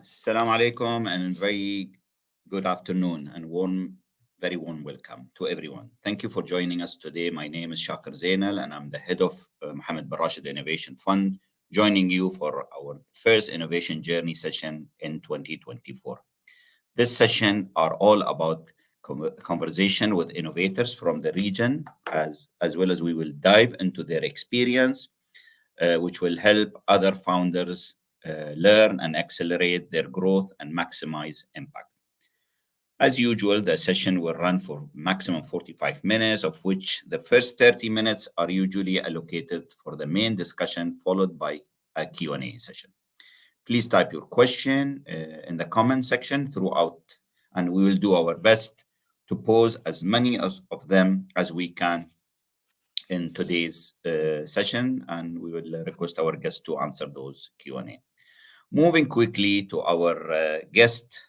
Assalamu alaikum and very good afternoon and very warm welcome to everyone. Thank you for joining us today. My name is Shakir Zainal and I'm the head of Mohammed bin Rashid Innovation Fund, joining you for our first innovation journey session in 2024. This session are all about conversation with innovators from the region, as well as we will dive into their experience, which will help other founders learn and accelerate their growth and maximize impact. As usual, the session will run for maximum 45 minutes, of which the first 30 minutes are usually allocated for the main discussion, followed by a Q&A session. Please type your question in the comment section throughout, and we will do our best to pose as many of them as we can in today's session, and we will request our guests to answer those Q&A. Moving quickly to our guest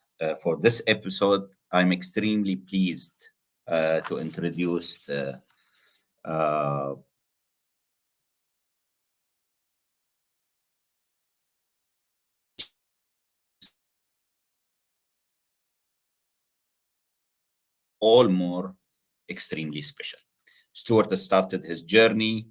for this episode, I'm extremely pleased to introduce the all more extremely special. Stuart started his journey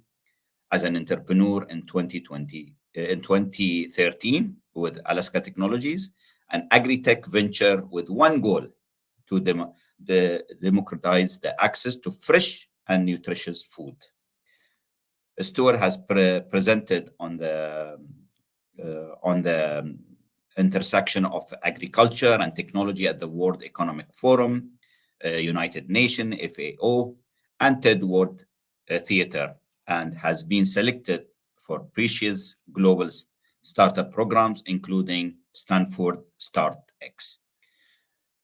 as an entrepreneur in 2013 with Alesca Technologies, an agri-tech venture with one goal: to democratize the access to fresh and nutritious food. Stuart has presented on the intersection of agriculture and technology at the World Economic Forum, United Nations, FAO, and TED World Theater, and has been selected for prestigious global startup programs, including Stanford StartX,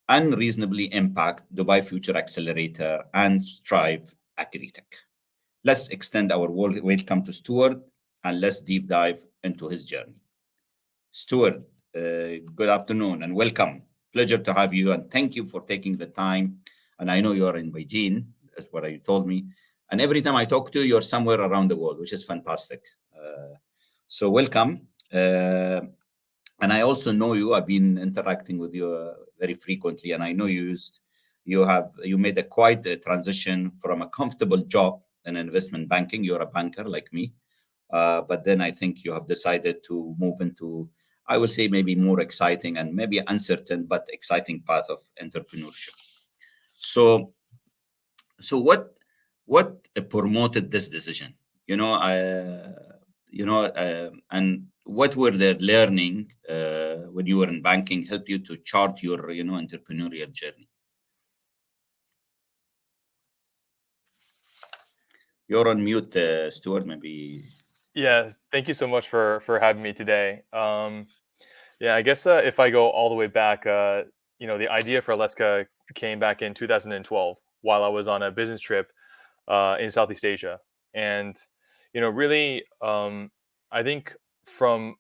Unreasonably Impact, Dubai Future Accelerator, and Strive Agritech. Let's extend our welcome to Stuart and let's deep dive into his journey. Stuart, good afternoon and welcome. Pleasure to have you, and thank you for taking the time. And I know you're in Beijing, that's what you told me. And every time I talk to you, you're somewhere around the world, which is fantastic. So welcome. And I also know you. I've been interacting with you very frequently, and I know you made quite a transition from a comfortable job in investment banking. You're a banker like me, but then I think you have decided to move into, I will say, maybe more exciting and maybe uncertain but exciting path of entrepreneurship. So what promoted this decision? And what were the learning when you were in banking helped you to chart your entrepreneurial journey? You're on mute, Stuart. Maybe. Yeah, thank you so much for having me today. Yeah, I guess if I go all the way back, the idea for Alesca came back in 2012 while I was on a business trip in Southeast Asia, and really, I think from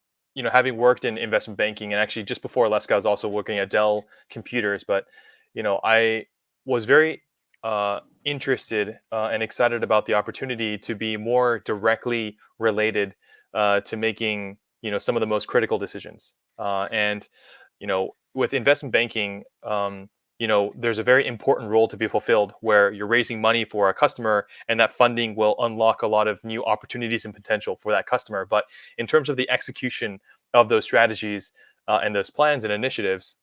having worked in investment banking, and actually just before Alesca, I was also working at Dell Computers, but I was very interested and excited about the opportunity to be more directly related to making some of the most critical decisions. And with investment banking, there's a very important role to be fulfilled where you're raising money for a customer, and that funding will unlock a lot of new opportunities and potential for that customer. But in terms of the execution of those strategies and those plans and initiatives,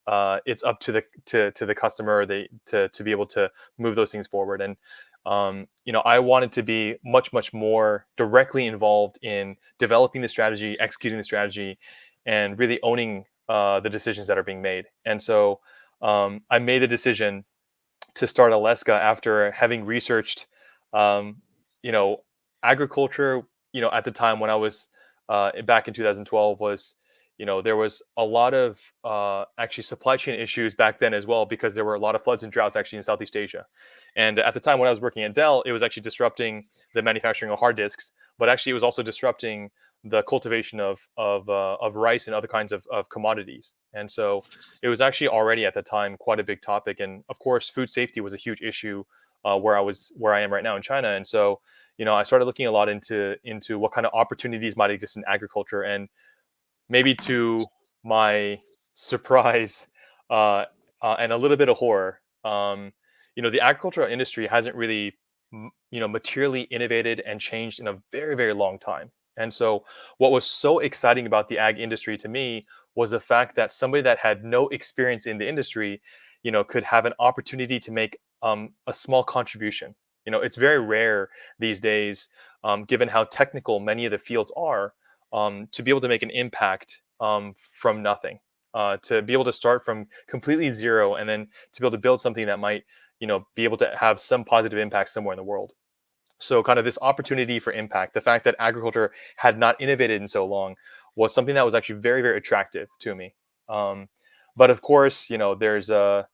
it's up to the customer to be able to move those things forward. And I wanted to be much more directly involved in developing the strategy, executing the strategy, and really owning the decisions that are being made. And so I made the decision to start Alesca after having researched, um, you know, agriculture. At the time when I was back in 2012, was there was a lot of actually supply chain issues back then as well, because there were a lot of floods and droughts actually in Southeast Asia. And at the time when I was working at Dell, it was actually disrupting the manufacturing of hard disks, but actually it was also disrupting the cultivation of rice and other kinds of commodities. And so it was actually already at the time quite a big topic. And of course, food safety was a huge issue where I am right now in China. And so I started looking a lot into what kind of opportunities might exist in agriculture. And maybe to my surprise, uh, and a little bit of horror. The agricultural industry hasn't really, materially innovated and changed in a very, very long time. And so, what was so exciting about the ag industry to me was the fact that somebody that had no experience in the industry, could have an opportunity to make a small contribution. It's very rare these days, given how technical many of the fields are, to be able to make an impact from nothing, to be able to start from completely zero, and then to be able to build something that might, be able to have some positive impact somewhere in the world. So kind of this opportunity for impact, the fact that agriculture had not innovated in so long, was something that was actually very, very attractive to me. Um, but of course, there's the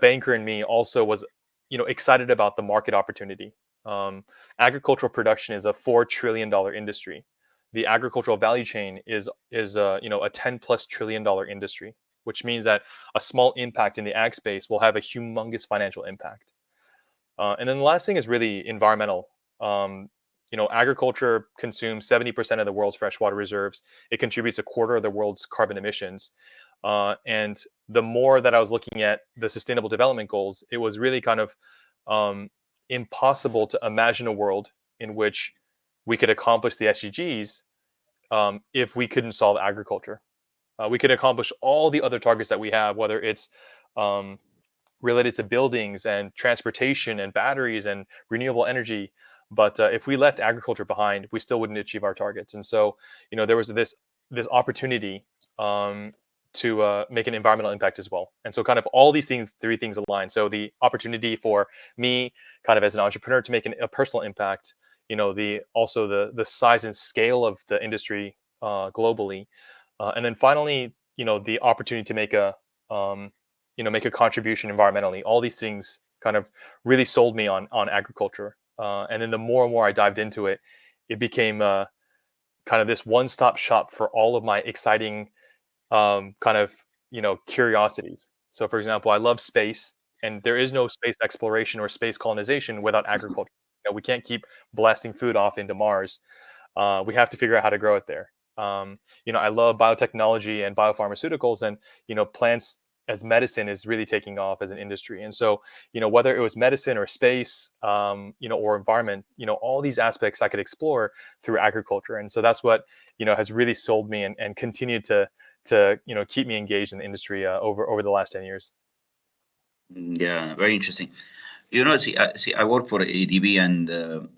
banker in me also was, excited about the market opportunity. Um, Agricultural production is a $4 trillion industry. The agricultural value chain is a 10 plus trillion dollar industry, which means that a small impact in the ag space will have a humongous financial impact. And then the last thing is really environmental. Agriculture consumes 70% of the world's freshwater reserves. It contributes a quarter of the world's carbon emissions. And the more that I was looking at the Sustainable Development Goals, it was really kind of um, impossible to imagine a world in which we could accomplish the SDGs if we couldn't solve agriculture. We could accomplish all the other targets that we have, whether it's um, related to buildings and transportation and batteries and renewable energy. But if we left agriculture behind, we still wouldn't achieve our targets. And so, there was this opportunity um, to make an environmental impact as well. And so, kind of all these things, three things align. So the opportunity for me, kind of as an entrepreneur, to make a personal impact. The size and scale of the industry globally, and then finally, the opportunity to um, make a contribution environmentally. All these things kind of really sold me on agriculture. And then the more and more I dived into it, it became kind of this one-stop shop for all of my exciting kind of curiosities. So, for example, I love space, and there is no space exploration or space colonization without agriculture. We can't keep blasting food off into Mars. We have to figure out how to grow it there. I love biotechnology and biopharmaceuticals, and plants as medicine is really taking off as an industry. And so, whether it was medicine or space, or environment, all these aspects I could explore through agriculture. And so that's what has really sold me, and continued to keep me engaged in the industry over the last 10 years. Yeah, very interesting. I work for ADB, and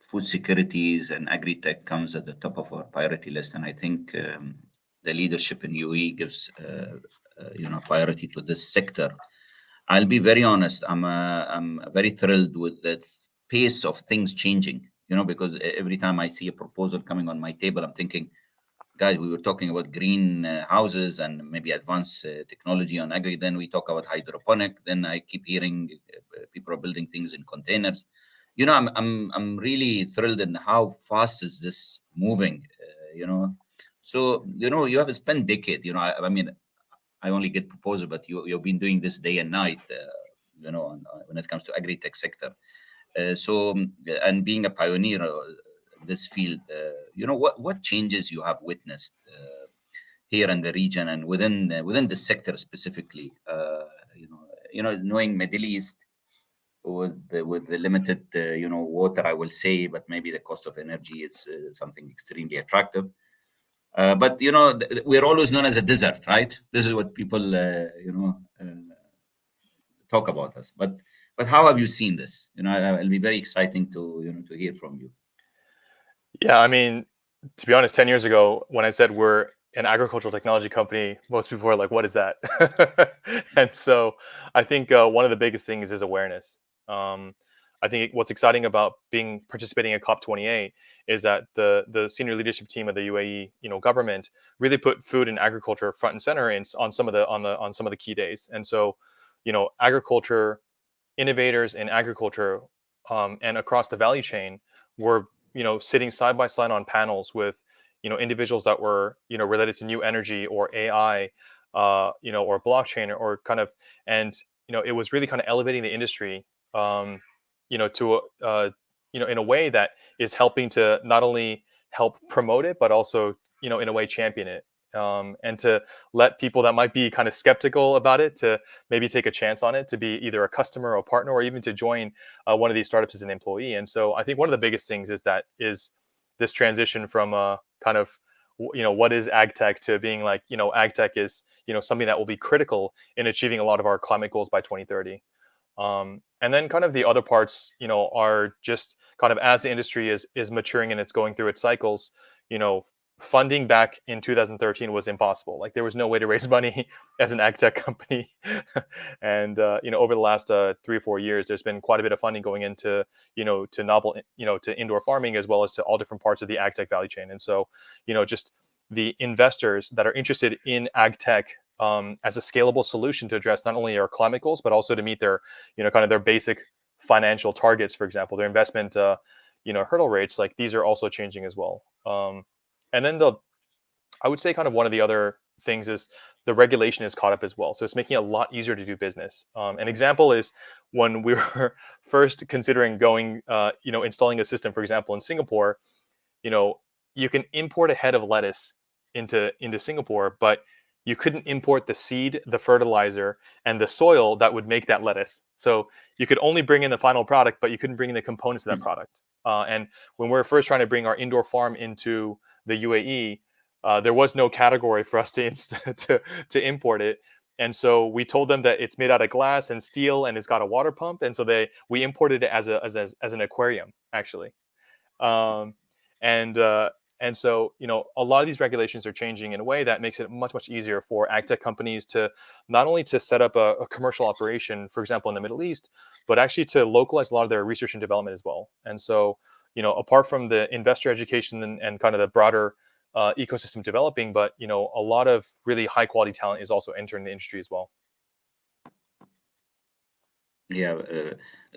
food securities and agri-tech comes at the top of our priority list. And I think the leadership in UAE gives priority to this sector. I'll be very honest. I'm very thrilled with the pace of things changing. Because every time I see a proposal coming on my table, I'm thinking, guys, we were talking about green houses and maybe advanced technology on agri. Then we talk about hydroponic. Then I keep hearing people are building things in containers. I'm really thrilled in how fast is this moving. So you have spent decade. I mean, I only get proposal, but you've been doing this day and night. When it comes to agri tech sector. And being a pioneer this field, what changes you have witnessed here in the region and within the sector specifically. Knowing Middle East with the limited water, I will say, but maybe the cost of energy is something extremely attractive. But we're always known as a desert, right? This is what people talk about us. But how have you seen this? It'll be very exciting to hear from you. Yeah, I mean, to be honest, 10 years ago, when I said we're an agricultural technology company, most people were like, what is that? And so I think one of the biggest things is awareness. Um, I think what's exciting about participating in COP28 is that the senior leadership team of the UAE, government, really put food and agriculture front and center on some of the key days. And so, agriculture innovators in agriculture, and across the value chain, were sitting side by side on panels with individuals that were related to new energy or AI, or blockchain, or kind of. And it was really kind of elevating the industry, to in a way that is helping to not only help promote it, but also in a way champion it. and to let people that might be kind of skeptical about it to maybe take a chance on it, to be either a customer or a partner, or even to join one of these startups as an employee. And so I think one of the biggest things is this transition from kind of what is ag tech to being like, ag tech is something that will be critical in achieving a lot of our climate goals by 2030. And then kind of the other parts, are just kind of as the industry is maturing and it's going through its cycles, you know, funding back in 2013 was impossible. Like there was no way to raise money as an ag tech company. And over the last 3 or 4 years, there's been quite a bit of funding going into, to novel, to indoor farming, as well as to all different parts of the ag tech value chain. And so, just the investors that are interested in ag tech as a scalable solution to address not only our climate goals, but also to meet their, kind of their basic financial targets, for example, their investment, hurdle rates, like these are also changing as well. And then I would say kind of one of the other things is the regulation is caught up as well. So it's making it a lot easier to do business. An example is when we were first considering going, installing a system, for example, in Singapore, you know, you can import a head of lettuce into Singapore, but you couldn't import the seed, the fertilizer, and the soil that would make that lettuce. So you could only bring in the final product, but you couldn't bring in the components of that product. And when we were first trying to bring our indoor farm into the UAE, there was no category for us to import it. And so we told them that it's made out of glass and steel and it's got a water pump. And so we imported it as an aquarium, actually. Um, and so a lot of these regulations are changing in a way that makes it much easier for ag tech companies to not only to set up a commercial operation, for example, in the Middle East, but actually to localize a lot of their research and development as well. And so apart from the investor education and kind of the broader ecosystem developing, but a lot of really high quality talent is also entering the industry as well. Yeah,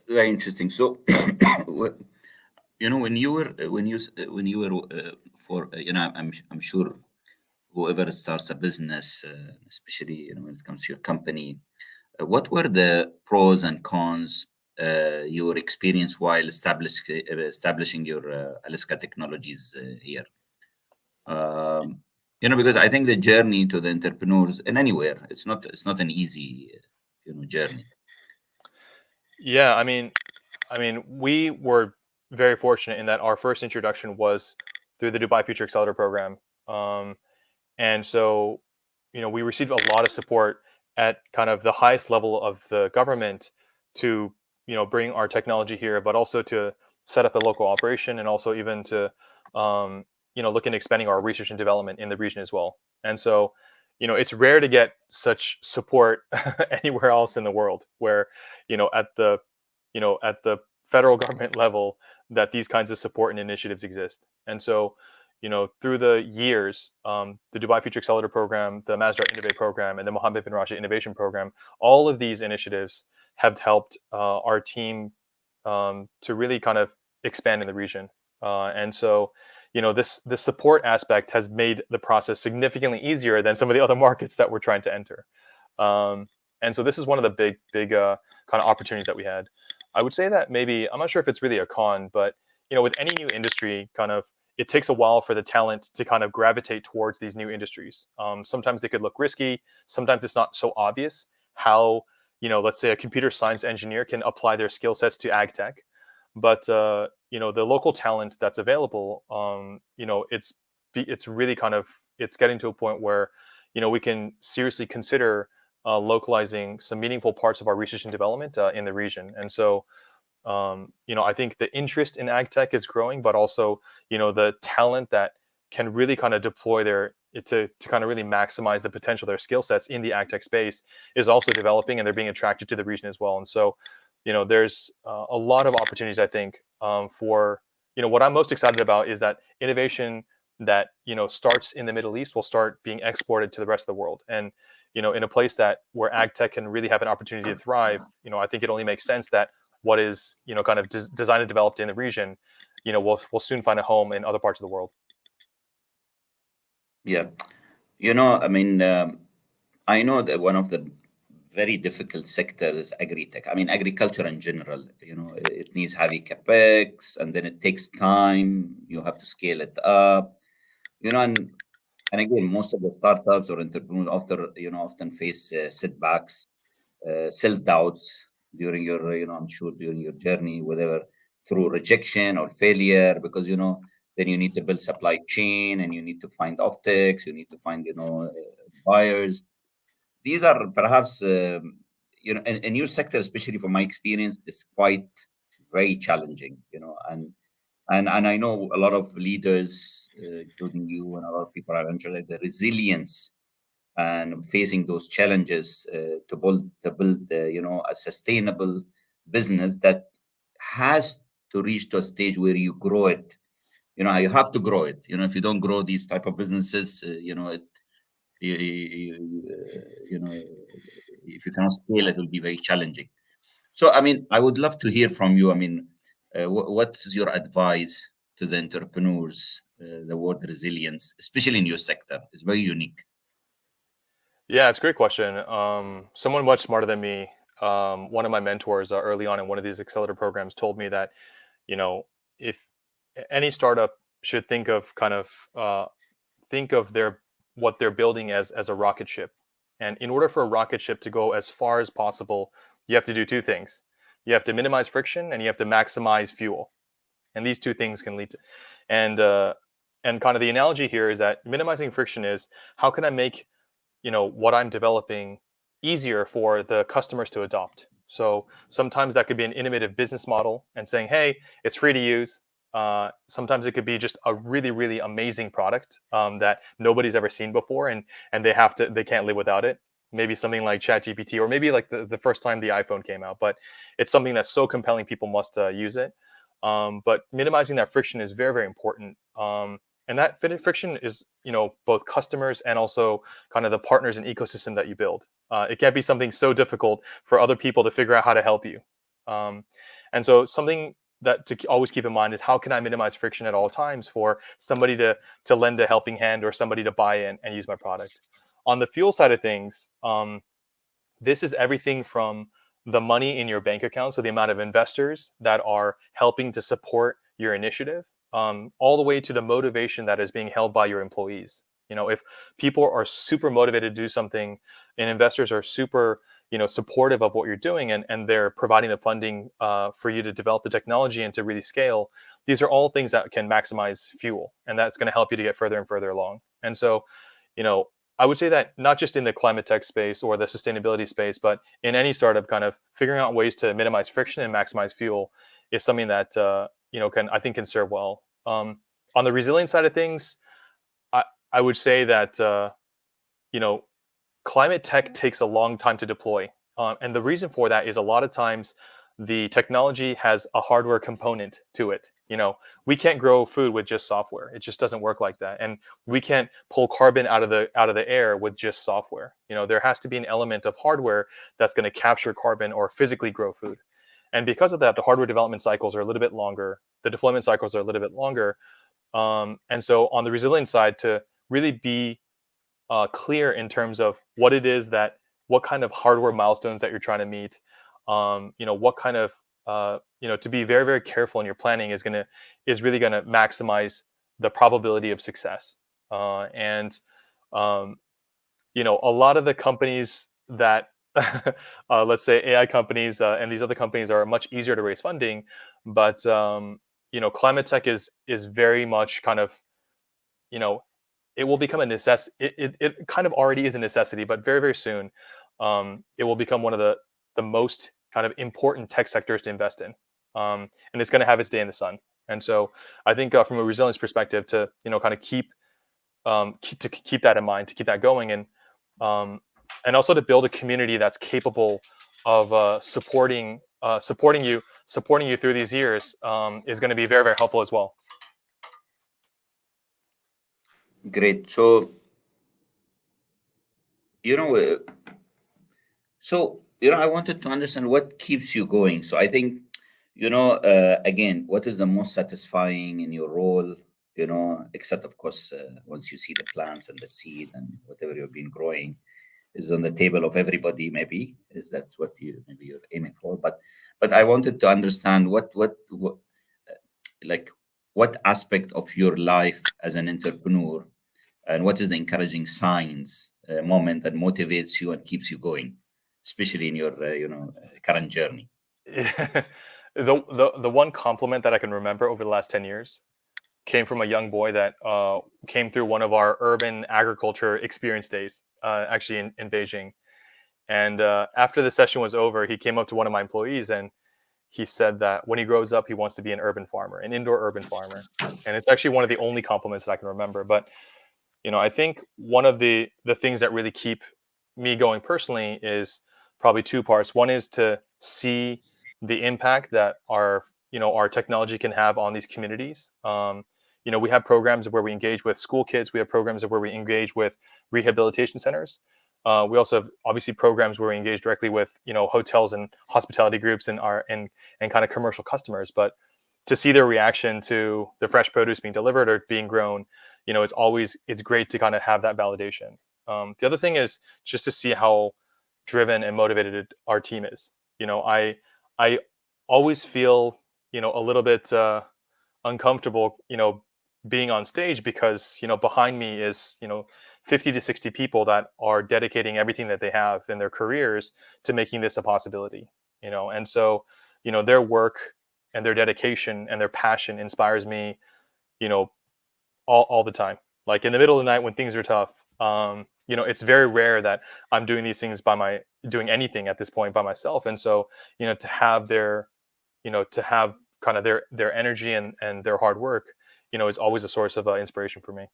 very interesting. So, when you were when you were for I'm sure whoever starts a business, especially when it comes to your company, what were the pros and cons your experience while establishing your Alesca technologies here? Um, because I think the journey to the entrepreneurs and anywhere, it's not an easy journey. Yeah, I mean, we were very fortunate in that our first introduction was through the Dubai Future Accelerator program. Um, and so, we received a lot of support at kind of the highest level of the government to, bring our technology here, but also to set up a local operation, and also even to, look into expanding our research and development in the region as well. And so, it's rare to get such support anywhere else in the world where, at the federal government level, that these kinds of support and initiatives exist. And so, through the years, the Dubai Future Accelerator program, the Masdar Innovate program, and the Mohammed bin Rashid Innovation program, all of these initiatives have helped our team to really kind of expand in the region. And so, this support aspect has made the process significantly easier than some of the other markets that we're trying to enter. Um, and so, this is one of the big kind of opportunities that we had. I would say that maybe, I'm not sure if it's really a con, but with any new industry, kind of it takes a while for the talent to kind of gravitate towards these new industries. Sometimes they could look risky. Sometimes it's not so obvious how, let's say a computer science engineer can apply their skill sets to ag tech. But the local talent that's available, it's really kind of, it's getting to a point where we can seriously consider localizing some meaningful parts of our research and development in the region. And so I think the interest in ag tech is growing, but also, the talent that can really kind of deploy to kind of really maximize the potential of their skill sets in the ag tech space is also developing, and they're being attracted to the region as well. And so, there's a lot of opportunities, I think, for, what I'm most excited about is that innovation that, starts in the Middle East will start being exported to the rest of the world. And, in a place that where ag tech can really have an opportunity to thrive, I think it only makes sense that what is kind of designed and developed in the region, will soon find a home in other parts of the world. Yeah, I mean, I know that one of the very difficult sectors is agri-tech. I mean, agriculture in general. It needs heavy capex, and then it takes time. You have to scale it up. And And again, most of the startups or entrepreneurs often face setbacks, self doubts during your I'm sure during your journey, whether through rejection or failure, because then you need to build supply chain and you need to find offtakes, you need to find buyers. These are perhaps a new sector, especially from my experience, is quite very challenging, and I know a lot of leaders, including you, and a lot of people are interested in the resilience and facing those challenges to build a sustainable business that has to reach to a stage where you grow it. You have to grow it. If you don't grow these type of businesses, you know if you cannot scale, it will be very challenging. So, I mean, I would love to hear from you. I mean, what is your advice to the entrepreneurs? The word resilience, especially in your sector, is very unique. Yeah, it's a great question. Someone much smarter than me, one of my mentors early on in one of these accelerator programs told me that, you know, if any startup should think of their what they're building as a rocket ship. And in order for a rocket ship to go as far as possible, you have to do two things. You have to minimize friction and you have to maximize fuel. And these two things can lead to and and kind of the analogy here is that minimizing friction is how can I make what I'm developing easier for the customers to adopt. So sometimes that could be an innovative business model and saying, hey, it's free to use. Sometimes it could be just a really really amazing product that nobody's ever seen before, and they can't live without it. Maybe something like ChatGPT, or maybe like the first time the iPhone came out, but it's something that's so compelling people must use it. But minimizing that friction is very very important. And that friction is both customers and also kind of the partners and ecosystem that you build. It can't be something so difficult for other people to figure out how to help you. Um, and so something that to always keep in mind is how can I minimize friction at all times for somebody to lend a helping hand or somebody to buy in and use my product. On the fuel side of things, this is everything from the money in your bank account, so the amount of investors that are helping to support your initiative, all the way to the motivation that is being held by your employees. If people are super motivated to do something and investors are super, supportive of what you're doing, and they're providing the funding for you to develop the technology and to really scale, these are all things that can maximize fuel, and that's going to help you to get further and further along. And so, you know, I would say that not just in the climate tech space or the sustainability space, but in any startup, kind of figuring out ways to minimize friction and maximize fuel is something that can serve well. On the resilience side of things, I I would say that you know climate tech takes a long time to deploy. And the reason for that is a lot of times the technology has a hardware component to it. We can't grow food with just software. It just doesn't work like that. And we can't pull carbon out of the air with just software. There has to be an element of hardware that's going to capture carbon or physically grow food. And because of that, the hardware development cycles are a little bit longer. The deployment cycles are a little bit longer. And so on the resilience side, to really be clear in terms of what kind of hardware milestones that you're trying to meet. What kind of to be very very careful in your planning is really gonna maximize the probability of success. And um, a lot of the companies that let's say AI companies and these other companies are much easier to raise funding, but climate tech is very much kind of you know it will become a necessity. It kind of already is a necessity, but very very soon, it will become one of the most kind of important tech sectors to invest in, and it's going to have its day in the sun. And so I think from a resilience perspective, to kind of keep that in mind, to keep that going, um, and also to build a community that's capable of supporting you through these years, is going to be very very helpful as well. Great. So, you know, uh, I wanted to understand what keeps you going. So, I think, again, what is the most satisfying in your role? Except of course, once you see the plants and the seed and whatever you've been growing is on the table of everybody. Maybe is that's what you're aiming for. But I wanted to understand like what aspect of your life as an entrepreneur And what is the encouraging signs moment that motivates you and keeps you going, especially in your current journey? The one compliment that I can remember over the last 10 years came from a young boy that came through one of our urban agriculture experience days, actually in Beijing. And after the session was over, he came up to one of my employees and he said that when he grows up, he wants to be an urban farmer, an indoor urban farmer. And it's actually one of the only compliments that I can remember. But I think one of the things that really keep me going personally is probably two parts. One is to see the impact that our technology can have on these communities. We have programs where we engage with school kids. We have programs where we engage with rehabilitation centers. We also have obviously programs where we engage directly with hotels and hospitality groups and kind of commercial customers. But to see their reaction to the fresh produce being delivered or being grown, it's great to kind of have that validation. The other thing is just to see how driven and motivated our team is. I always feel a little bit uncomfortable being on stage because behind me is 50 to 60 people that are dedicating everything that they have in their careers to making this a possibility. And so their work and their dedication and their passion inspires me you know all the time. Like in the middle of the night when things are tough, it's very rare that I'm doing these things doing anything at this point by myself. And so, to have kind of their energy and their hard work, is always a source of inspiration for me.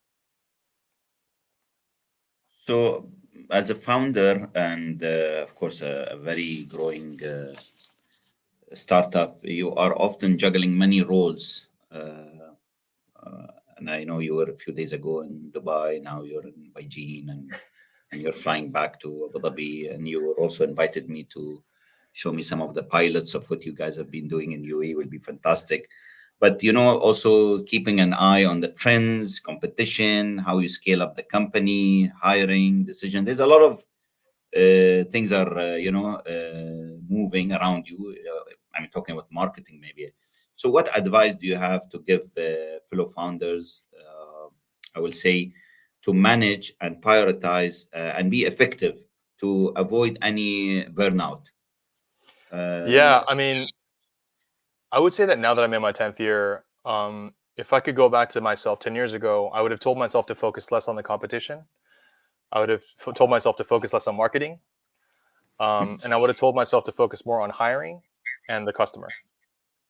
So, as a founder and of course a very growing startup, you are often juggling many roles. And I know you were a few days ago in Dubai. Now you're in Beijing, and you're flying back to Abu Dhabi. And you were also invited me to show me some of the pilots of what you guys have been doing in UAE. Will be fantastic. But also keeping an eye on the trends, competition, how you scale up the company, hiring, decision. There's a lot of things are moving around you. I'm talking about marketing maybe. So what advice do you have to give fellow founders, I will say, to manage and prioritize and be effective to avoid any burnout? Yeah, uh, I mean, I would say that now that I'm in my 10th year, if I could go back to myself 10 years ago, I would have told myself to focus less on the competition. I would have told myself to focus less on marketing. And I would have told myself to focus more on hiring and the customer.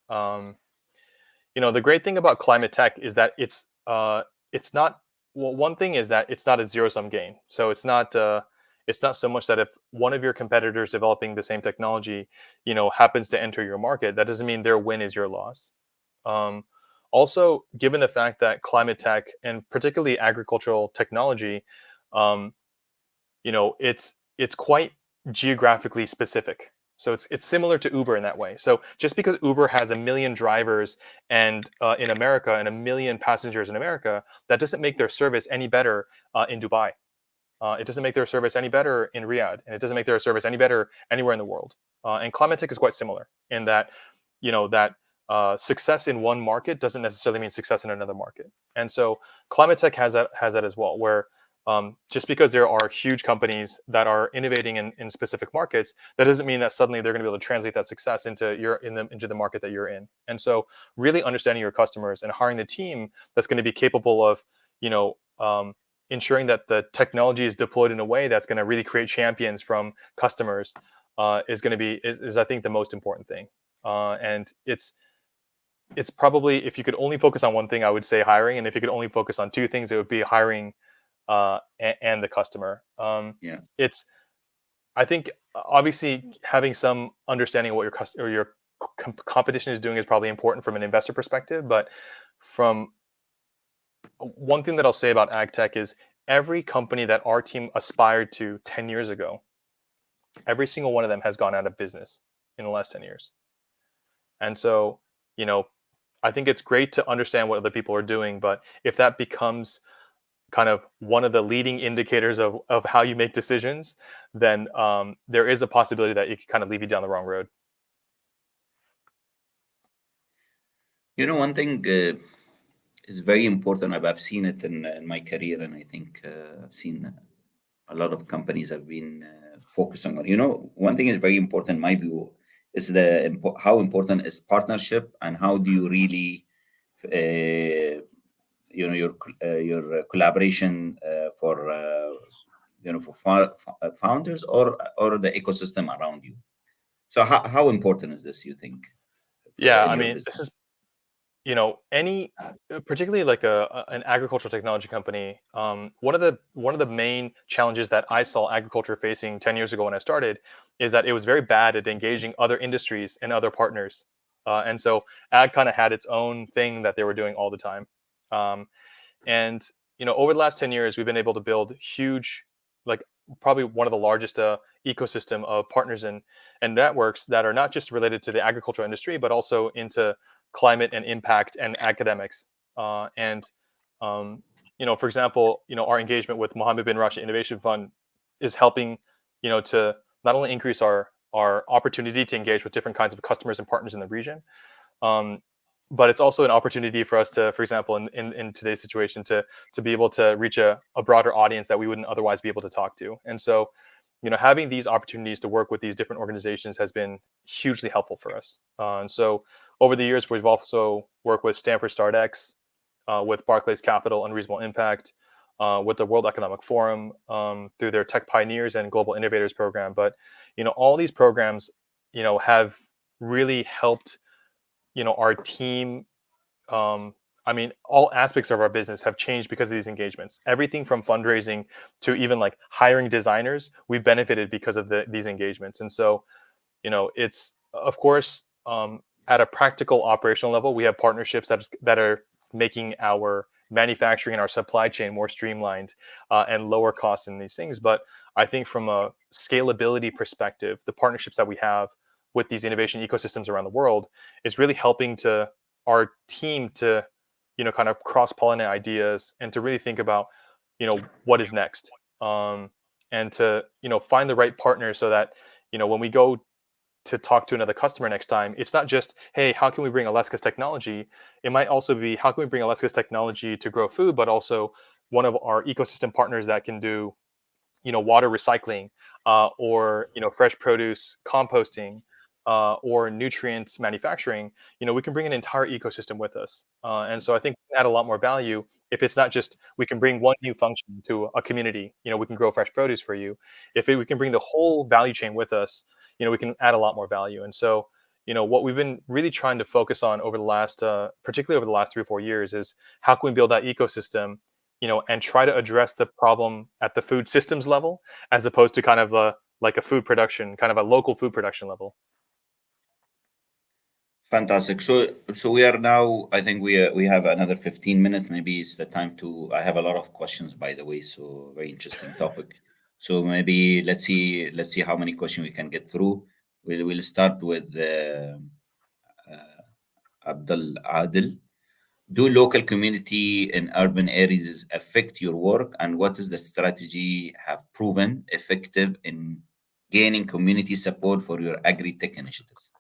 Um, the great thing about climate tech is that it's not. Well, one thing is that it's not a zero sum game. So it's not so much that if one of your competitors developing the same technology, happens to enter your market, that doesn't mean their win is your loss. Um, Also, given the fact that climate tech and particularly agricultural technology, um, it's quite geographically specific. So it's similar to Uber in that way. So just because Uber has a million drivers and in America and a million passengers in America, that doesn't make their service any better in Dubai. It doesn't make their service any better in Riyadh, and it doesn't make their service any better anywhere in the world. And climate tech is quite similar in that that success in one market doesn't necessarily mean success in another market. And so climate tech has that as well, where just because there are huge companies that are innovating in specific markets, that doesn't mean that suddenly they're going to be able to translate that success into the market that you're in. And so really understanding your customers and hiring the team that's going to be capable of you know ensuring that the technology is deployed in a way that's going to really create champions from customers is going to be is I think the most important thing. And it's probably, if you could only focus on one thing, I would say hiring, and if you could only focus on two things, it would be hiring and the customer. yeah. It's I think obviously having some understanding of what your competition is doing is probably important from an investor perspective, but from one thing that I'll say about ag tech is every company that our team aspired to 10 years ago, every single one of them has gone out of business in the last 10 years. And so, you know, I think it's great to understand what other people are doing, but if that becomes kind of one of the leading indicators of how you make decisions, then there is a possibility that it could kind of lead you down the wrong road. One thing is very important. I've seen it in my career, and I think I've seen a lot of companies have been focusing on. One thing is very important, in my view, is how important is partnership, and how do you really, your collaboration for founders or the ecosystem around you. So how important is this, you think, Yeah, in I your mean, business? this is any particularly like an agricultural technology company. One of the main challenges that I saw agriculture facing 10 years ago when I started is that it was very bad at engaging other industries and other partners, and so ag kind of had its own thing that they were doing all the time. um, and over the last 10 years, we've been able to build huge, like probably one of the largest ecosystem of partners and networks that are not just related to the agricultural industry, but also into climate and impact and academics. And for example, our engagement with Mohammed bin Rashid Innovation Fund is helping, to not only increase our opportunity to engage with different kinds of customers and partners in the region, um, but it's also an opportunity for us to, for example, in today's situation, to be able to reach a broader audience that we wouldn't otherwise be able to talk to. And so, having these opportunities to work with these different organizations has been hugely helpful for us. And so, over the years, we've also worked with Stanford StartX, with Barclays Capital Unreasonable Impact, with the World Economic Forum, through their Tech Pioneers and Global Innovators program. But all these programs, have really helped our team. I mean, all aspects of our business have changed because of these engagements. Everything from fundraising to even like hiring designers, we've benefited because of these engagements. And so, it's of course, at a practical operational level, we have partnerships that are making our manufacturing and our supply chain more streamlined, and lower costs in these things. But I think from a scalability perspective, the partnerships that we have with these innovation ecosystems around the world is really helping to our team to kind of cross pollinate ideas and to really think about what is next, and to find the right partner so that when we go to talk to another customer next time, it's not just, hey, how can we bring Alesca's technology? It might also be, how can we bring Alesca's technology to grow food, but also one of our ecosystem partners that can do water recycling, or fresh produce composting, or nutrient manufacturing. We can bring an entire ecosystem with us, and so I think we can add a lot more value if it's not just we can bring one new function to a community. We can grow fresh produce for you. If we can bring the whole value chain with us, we can add a lot more value. And so what we've been really trying to focus on over the last, particularly over the last 3 or 4 years, is how can we build that ecosystem, and try to address the problem at the food systems level, as opposed to kind of like a food production, kind of a local food production level. Fantastic. So we are now. I think we have another 15 minutes. Maybe it's the time to. I have a lot of questions, by the way. So very interesting topic. So maybe let's see how many questions we can get through. We'll start with Abdul Adil. Do local community in urban areas affect your work, and what is the strategy have proven effective in gaining community support for your agri-tech initiatives?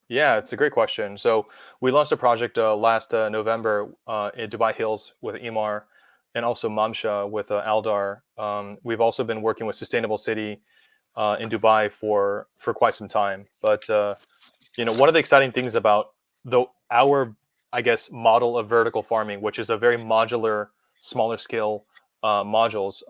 Yeah, it's a great question. So we launched a project last November in Dubai Hills with Emar, and also Mamsha with Aldar. We've also been working with Sustainable City in Dubai for quite some time. But one of the exciting things about our, I guess, model of vertical farming, which is a very modular, smaller scale modules,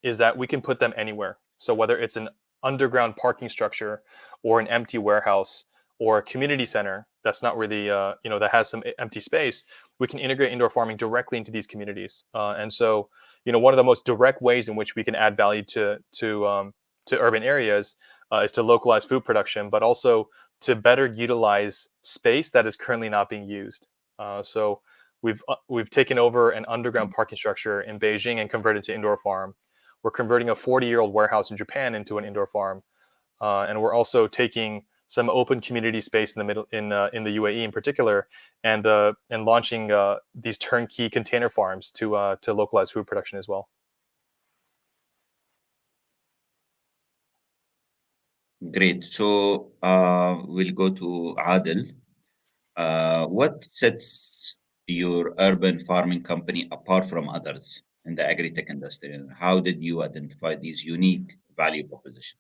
is that we can put them anywhere. So whether it's an underground parking structure, or an empty warehouse, or a community center that's not really, that has some empty space, we can integrate indoor farming directly into these communities. And so, one of the most direct ways in which we can add value to urban areas is to localize food production, but also to better utilize space that is currently not being used. So we've taken over an underground parking structure in Beijing and converted to indoor farm. We're converting a 40-year-old warehouse in Japan into an indoor farm, and we're also taking some open community space in the middle in the UAE in particular, and launching these turnkey container farms to localize food production as well. Great. So we'll go to Adil. What sets your urban farming company apart from others in the agri-tech industry? And how did you identify these unique value propositions?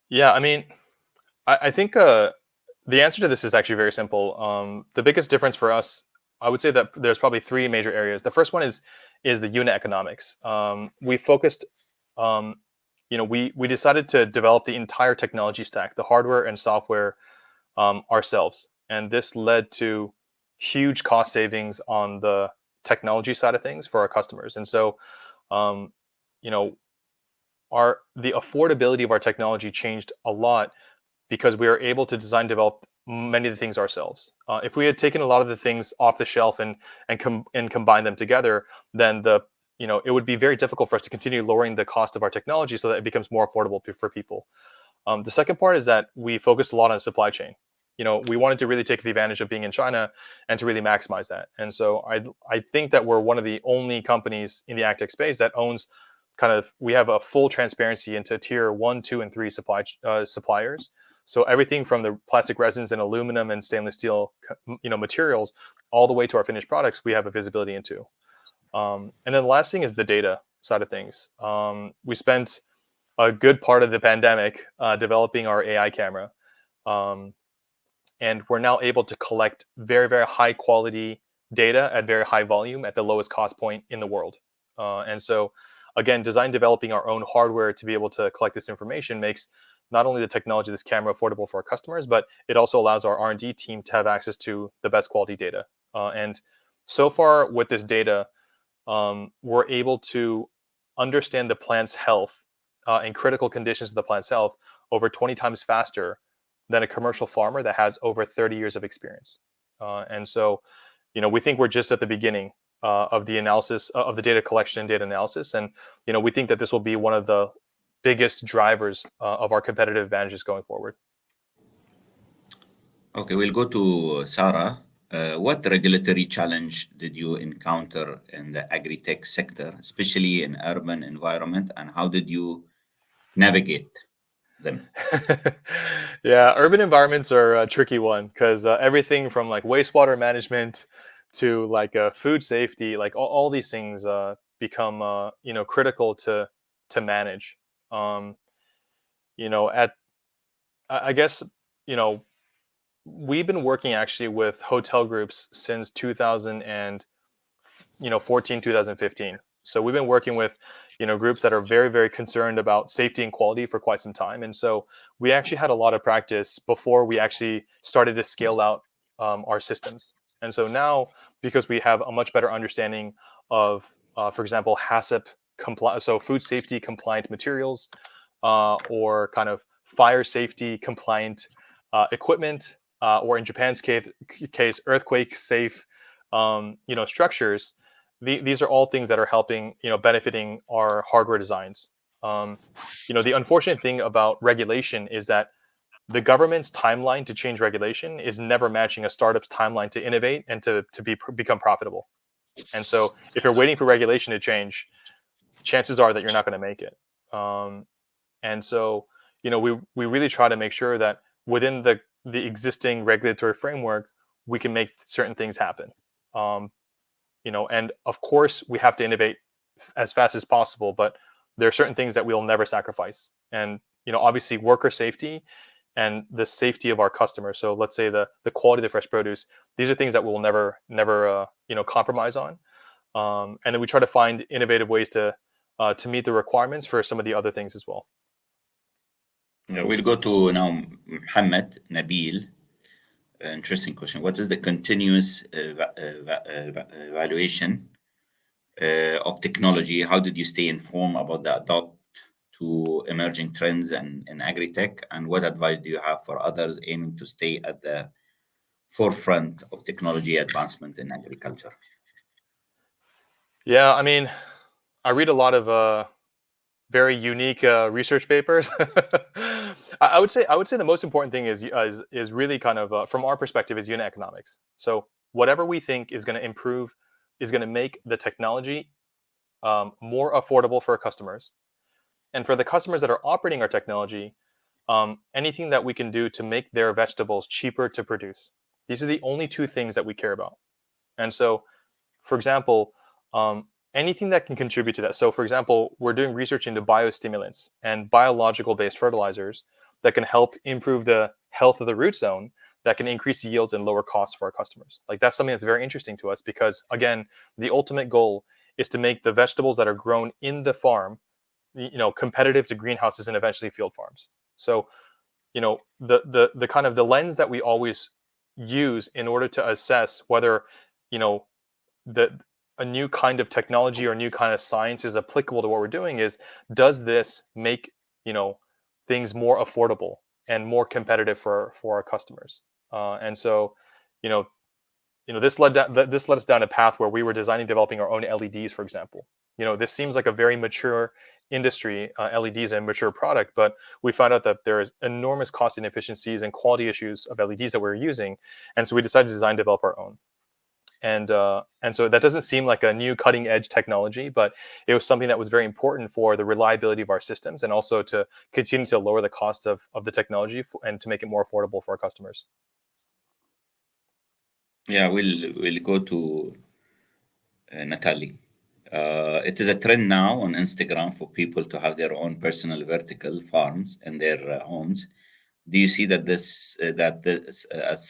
Yeah, I mean, I think the answer to this is actually very simple. The biggest difference for us, I would say that there's probably three major areas. The first one is the unit economics. We focused, um, we decided to develop the entire technology stack, the hardware and software, ourselves, and this led to huge cost savings on the technology side of things for our customers. And so, um, you know, the affordability of our technology changed a lot because we are able to design develop many of the things ourselves. If we had taken a lot of the things off the shelf and combine them together, then it would be very difficult for us to continue lowering the cost of our technology so that it becomes more affordable for people. The second part is that we focused a lot on supply chain. We wanted to really take the advantage of being in China and to really maximize that. And so I think that we're one of the only companies in the agtech space that owns we have a full transparency into tier 1, 2, and 3 suppliers. So everything from the plastic resins and aluminum and stainless steel materials all the way to our finished products, we have a visibility into. And then the last thing is the data side of things. We spent a good part of the pandemic developing our AI camera. Um, and we're now able to collect very, very high quality data at very high volume at the lowest cost point in the world. And so, again, developing our own hardware to be able to collect this information makes not only the technology of this camera affordable for our customers, but it also allows our R&D team to have access to the best quality data. And so far with this data, we're able to understand the plant's health and critical conditions of the plant's health over 20 times faster than a commercial farmer that has over 30 years of experience. And so, we think we're just at the beginning of the analysis of the data collection and data analysis. And, we think that this will be one of the biggest drivers of our competitive advantages going forward. Okay, we'll go to Sarah. What regulatory challenge did you encounter in the agri-tech sector, especially in urban environment, and how did you navigate them? Yeah, urban environments are a tricky one because everything from like wastewater management to like food safety, like all these things become critical to manage. Um, at I guess you know we've been working actually with hotel groups since 2000 and 14, 2015. So we've been working with groups that are very, very concerned about safety and quality for quite some time. And so we actually had a lot of practice before we actually started to scale out our systems. And so now, because we have a much better understanding of for example, HACCP so food safety compliant materials, or kind of fire safety compliant equipment, or in Japan's case, earthquake safe structures. These are all things that are helping, benefiting our hardware designs. Um, the unfortunate thing about regulation is that the government's timeline to change regulation is never matching a startup's timeline to innovate and become profitable. And so, if you're waiting for regulation to change, chances are that you're not going to make it. Um, and so, we really try to make sure that within the existing regulatory framework, we can make certain things happen. Um, and of course we have to innovate as fast as possible, but there are certain things that we'll never sacrifice. And obviously worker safety and the safety of our customers, so let's say the quality of the fresh produce, these are things that we'll never compromise on. And then we try to find innovative ways to meet the requirements for some of the other things as well. Yeah, we'll go to now Muhammad Nabil. Interesting question. What is the continuous evaluation of technology? How did you stay informed about the adopt to emerging trends in agri-tech? And what advice do you have for others aiming to stay at the forefront of technology advancement in agriculture? Yeah, I mean, I read a lot of very unique research papers. I would say the most important thing is really kind of from our perspective is unit economics. So whatever we think is going to improve is going to make the technology more affordable for our customers, and for the customers that are operating our technology, anything that we can do to make their vegetables cheaper to produce. These are the only two things that we care about. And so, for example, anything that can contribute to that. So, for example, we're doing research into biostimulants and biological based fertilizers that can help improve the health of the root zone, that can increase yields and lower costs for our customers. Like that's something that's very interesting to us because, again, the ultimate goal is to make the vegetables that are grown in the farm, competitive to greenhouses and eventually field farms. So, the kind of the lens that we always use in order to assess whether, you know, the a new kind of technology or a new kind of science is applicable to what we're doing is, does this make, you know things more affordable and more competitive for our customers? And so, you know this led us down a path where we were designing, developing our own LEDs, for example. This seems like a very mature industry. LEDs and mature product, but we found out that there is enormous cost inefficiencies and quality issues of LEDs that we were using, and so we decided to design, develop our own. And so that doesn't seem like a new cutting edge technology, but it was something that was very important for the reliability of our systems, and also to continue to lower the cost of the technology, and to make it more affordable for our customers. Yeah, we'll go to Natalie. It is a trend now on Instagram for people to have their own personal vertical farms in their homes. Do you see that this as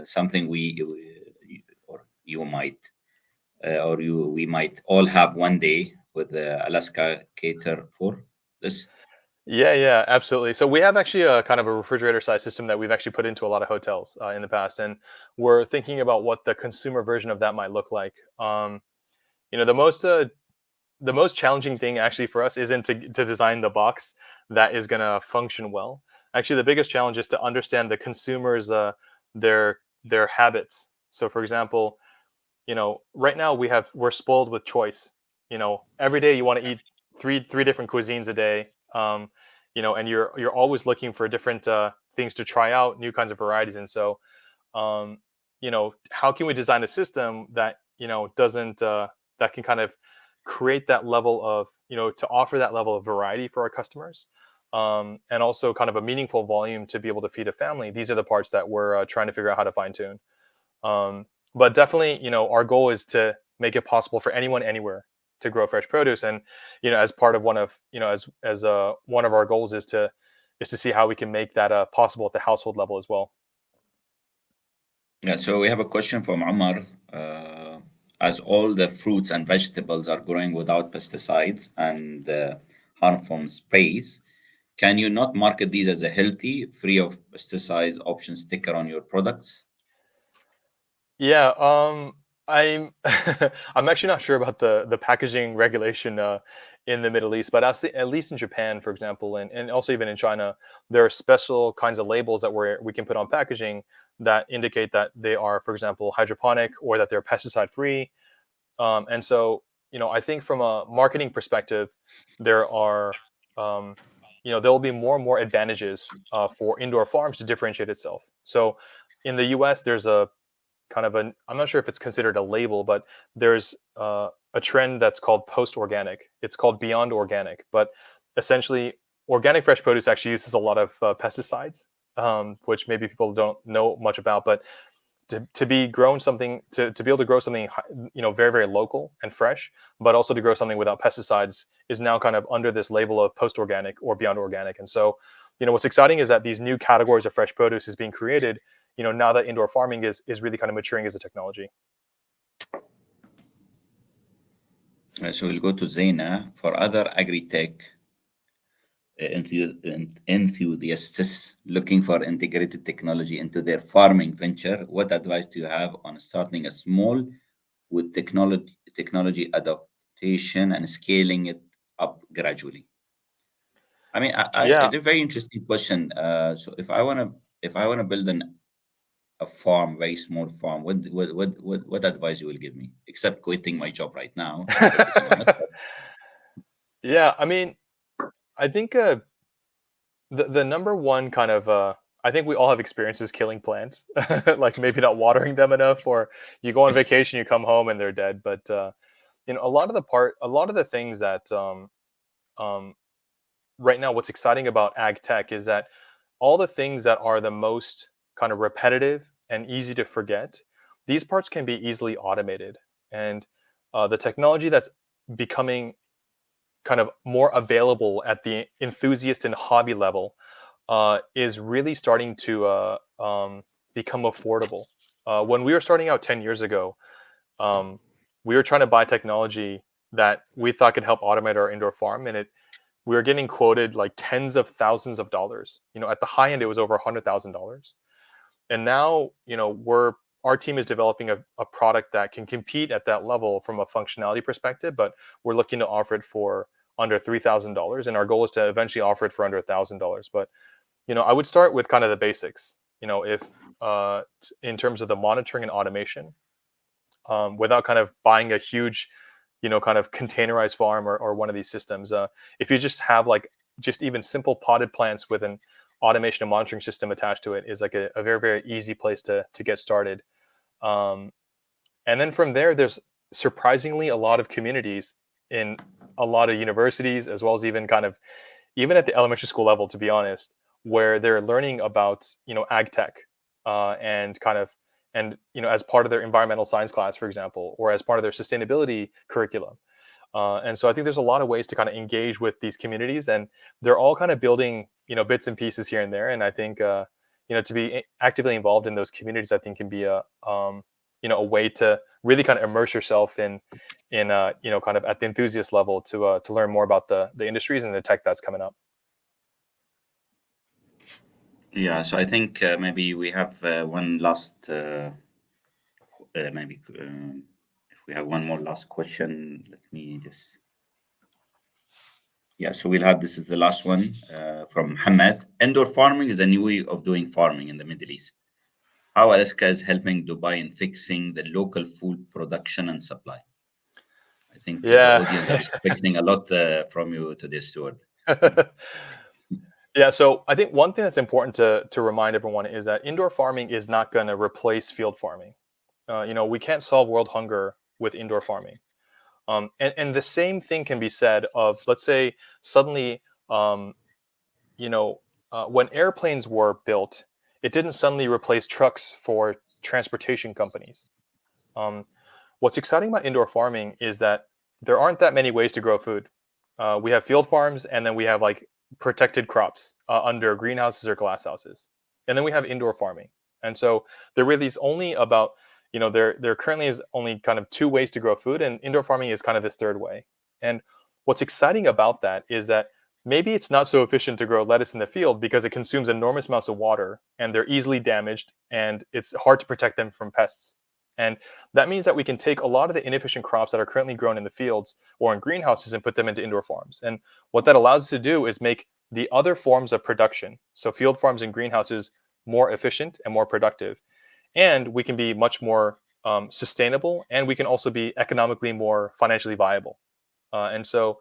something or you might or you we might all have one day with Alaska cater for this? Yeah, yeah, absolutely. So we have actually a kind of a refrigerator size system that we've actually put into a lot of hotels in the past, and we're thinking about what the consumer version of that might look like. You know, the most challenging thing actually for us isn't to design the box that is going to function well. Actually, the biggest challenge is to understand the consumers, their habits. So, for example, right now we're spoiled with choice. Every day you want to eat three different cuisines a day. And you're always looking for different things to try out, new kinds of varieties. And so, how can we design a system that doesn't that can kind of create that level of, to offer that level of variety for our customers, and also kind of a meaningful volume to be able to feed a family. These are the parts that we're trying to figure out how to fine tune. But definitely, our goal is to make it possible for anyone anywhere to grow fresh produce. And as part of one of as one of our goals is to see how we can make that possible at the household level as well. Yeah, so we have a question from Omar. As all the fruits and vegetables are growing without pesticides and harmful sprays, can you not market these as a healthy, free of pesticides option sticker on your products? Yeah, I'm I'm actually not sure about the packaging regulation in the Middle East, but at least in Japan, for example, and also even in China, there are special kinds of labels that we can put on packaging that indicate that they are, for example, hydroponic, or that they're pesticide free. And so, I think from a marketing perspective, there are, there will be more and more advantages for indoor farms to differentiate itself. So, in the U.S., there's a kind of an I'm not sure if it's considered a label, but there's a trend that's called post organic. It's called beyond organic, but essentially, organic fresh produce actually uses a lot of pesticides, which maybe people don't know much about. But to be grown something to be able to grow something very, very local and fresh, but also to grow something without pesticides, is now kind of under this label of post organic or beyond organic. And so, what's exciting is that these new categories of fresh produce is being created, now that indoor farming is really kind of maturing as a technology. So we'll go to Zaina. For other agri-tech enthusiasts looking for integrated technology into their farming venture, what advice do you have on starting a small with technology adaptation and scaling it up gradually? I mean, Yeah. it's a very interesting question. So if I wanna build a farm, very small farm, what advice you will give me? Except quitting my job right now and focusing on it. Yeah, I mean, I think the number one kind of I think we all have experiences killing plants, like maybe not watering them enough, or you go on vacation, you come home and they're dead. But a lot of the things that um, right now, what's exciting about ag tech is that all the things that are the most kind of repetitive and easy to forget, these parts can be easily automated. And the technology that's becoming kind of more available at the enthusiast and hobby level is really starting to become affordable. When we were starting out 10 years ago, um, we were trying to buy technology that we thought could help automate our indoor farm, and we were getting quoted like tens of thousands of dollars. At the high end, it was over $100,000. And now, our team is developing a product that can compete at that level from a functionality perspective, but we're looking to offer it for under $3,000, and our goal is to eventually offer it for under $1,000. But I would start with kind of the basics. If in terms of the monitoring and automation, without kind of buying a huge, kind of containerized farm or one of these systems. If you just have like just even simple potted plants with an automation and monitoring system attached to it is like a very, very easy place to get started. Um, and then from there, there's surprisingly a lot of communities in a lot of universities, as well as even at the elementary school level, to be honest, where they're learning about ag tech, and as part of their environmental science class, for example, or as part of their sustainability curriculum. And so I think there's a lot of ways to kind of engage with these communities, and they're all kind of building bits and pieces here and there. And I think to be actively involved in those communities, I think can be a way to really kind of immerse yourself in kind of at the enthusiast level to learn more about the industries and the tech that's coming up. Yeah, so I think maybe we have one last, maybe if we have one more last question, let me just. Yeah, so we'll have this is the last one from Hamad. Indoor farming is a new way of doing farming in the Middle East. How Alesca is helping Dubai in fixing the local food production and supply. I think the Yeah. audience are expecting a lot from you today, Stuart. Yeah, so I think one thing that's important to remind everyone is that indoor farming is not going to replace field farming. We can't solve world hunger with indoor farming. And the same thing can be said of, let's say, suddenly, um, when airplanes were built, it didn't suddenly replace trucks for transportation companies. Um, what's exciting about indoor farming is that there aren't that many ways to grow food. We have field farms, and then we have like protected crops under greenhouses or glass houses, and then we have indoor farming. And so there really is only about there currently is only kind of two ways to grow food, and indoor farming is kind of this third way. And what's exciting about that is that maybe it's not so efficient to grow lettuce in the field because it consumes enormous amounts of water, and they're easily damaged, and it's hard to protect them from pests. And that means that we can take a lot of the inefficient crops that are currently grown in the fields or in greenhouses and put them into indoor farms. And what that allows us to do is make the other forms of production, so field farms and greenhouses, more efficient and more productive. And we can be much more sustainable, and we can also be economically more financially viable. And so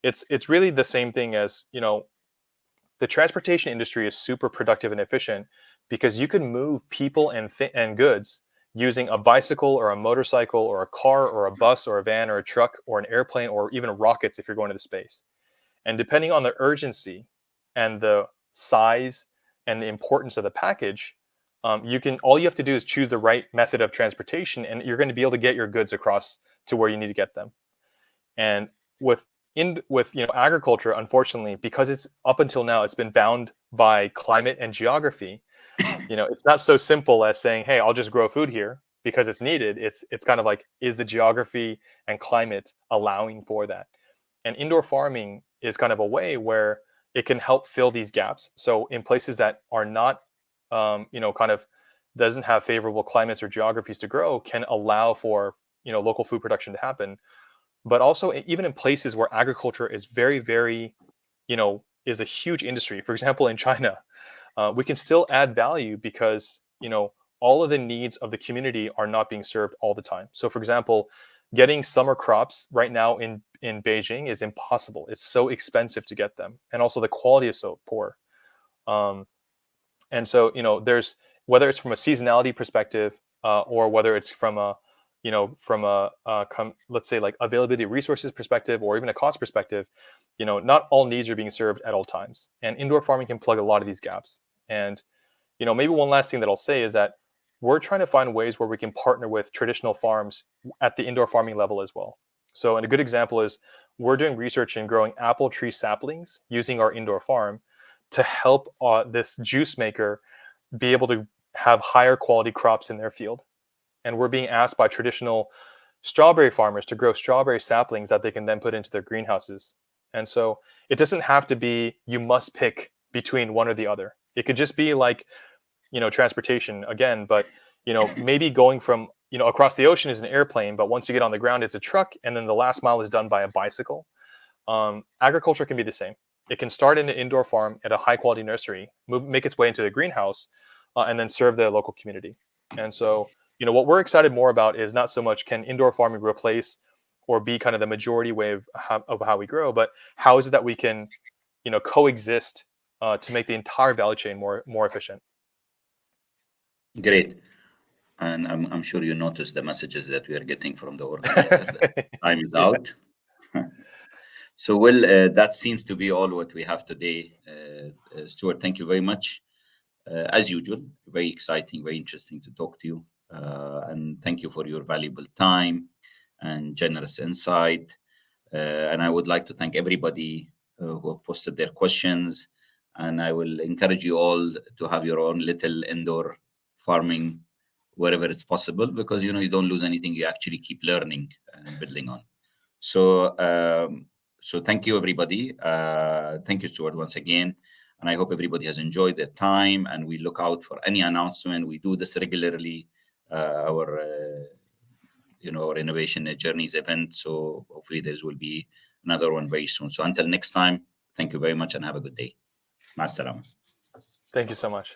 it's really the same thing as the transportation industry is super productive and efficient because you can move people and goods using a bicycle or a motorcycle or a car or a bus or a van or a truck or an airplane or even rockets if you're going to the space. And depending on the urgency and the size and the importance of the package, all you have to do is choose the right method of transportation, and you're going to be able to get your goods across to where you need to get them. And with agriculture, unfortunately, because it's up until now it's been bound by climate and geography. It's not so simple as saying, hey, I'll just grow food here because it's needed. It's kind of like, is the geography and climate allowing for that? And indoor farming is kind of a way where it can help fill these gaps. So in places that are not kind of doesn't have favorable climates or geographies to grow, can allow for local food production to happen. But also even in places where agriculture is very, very, is a huge industry. For example, in China, we can still add value because all of the needs of the community are not being served all the time. So, for example, getting summer crops right now in Beijing is impossible. It's so expensive to get them, and also the quality is so poor. Um, and so there's, whether it's from a seasonality perspective, or whether it's from a let's say like availability of resources perspective, or even a cost perspective, not all needs are being served at all times, and indoor farming can plug a lot of these gaps. And maybe one last thing that I'll say is that we're trying to find ways where we can partner with traditional farms at the indoor farming level as well. So, and a good example is we're doing research in growing apple tree saplings using our indoor farm to help this juice maker be able to have higher quality crops in their field. And we're being asked by traditional strawberry farmers to grow strawberry saplings that they can then put into their greenhouses. And so it doesn't have to be you must pick between one or the other. It could just be like, transportation again, but maybe going from across the ocean is an airplane, but once you get on the ground, it's a truck, and then the last mile is done by a bicycle. Agriculture can be the same. It can start in an indoor farm at a high quality nursery, make its way into the greenhouse, and then serve the local community. And so, what we're excited more about is not so much can indoor farming replace or be kind of the majority way of how we grow, but how is it that we can, coexist to make the entire value chain more efficient. Great. And I'm sure you noticed the messages that we are getting from the organizer. That time is Yeah. out. So, well, that seems to be all what we have today. Stuart, thank you very much. As usual, very exciting, very interesting to talk to you. And thank you for your valuable time and generous insight. And I would like to thank everybody who have posted their questions. And I will encourage you all to have your own little indoor farming wherever it's possible, because you don't lose anything. You actually keep learning and building on. So thank you, everybody. Thank you, Stuart, once again. And I hope everybody has enjoyed their time, and we look out for any announcement. We do this regularly, our innovation journeys event. So hopefully there will be another one very soon. So until next time, thank you very much and have a good day. Masalam. Thank you so much.